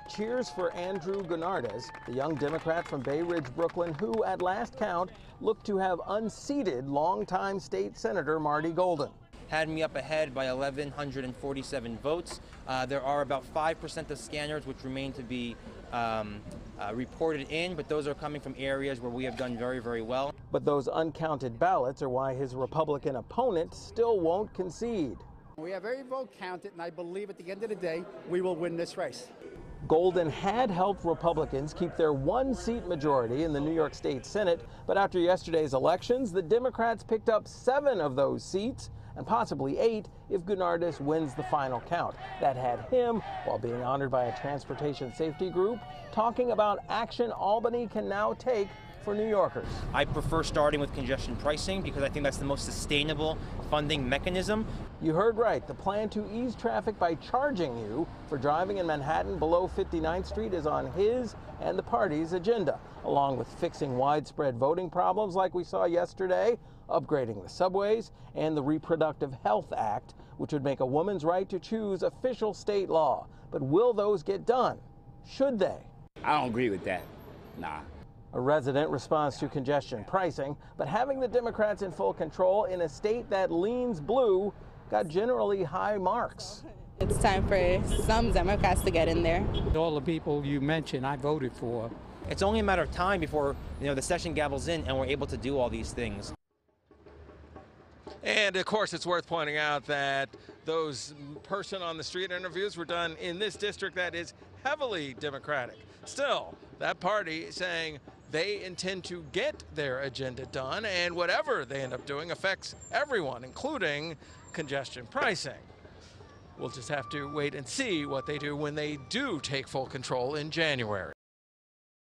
cheers for Andrew Gounardes, the young Democrat from Bay Ridge, Brooklyn, who at last count looked to have unseated longtime state Senator Marty Golden. Had me up ahead by 1,147 votes. There are about 5% of scanners which remain to be reported in, but those are coming from areas where we have done very, very well. But those uncounted ballots are why his Republican opponent still won't concede. We have every vote counted, and I believe at the end of the day, we will win this race. Golden had helped Republicans keep their one-seat majority in the New York State Senate, but after yesterday's elections, the Democrats picked up 7 of those seats, and possibly 8 if Gounardes wins the final count. That had him, while being honored by a transportation safety group, talking about action Albany can now take for New Yorkers. I prefer starting with congestion pricing because I think that's the most sustainable funding mechanism. You heard right. The plan to ease traffic by charging you for driving in Manhattan below 59th Street is on his and the party's agenda, along with fixing widespread voting problems like we saw yesterday, upgrading the subways, and the Reproductive Health Act, which would make a woman's right to choose official state law. But will those get done? Should they? I don't agree with that. Nah. A resident responds to congestion pricing, but having the Democrats in full control in a state that leans blue got generally high marks. It's time for some Democrats to get in there. All the people you mentioned, I voted for. It's only a matter of time before the session gavels in and we're able to do all these things. And of course, it's worth pointing out that those person on the street interviews were done in this district that is heavily Democratic. Still, that party saying they intend to get their agenda done, and whatever they end up doing affects everyone, including congestion pricing. We'll just have to wait and see what they do when they do take full control in January.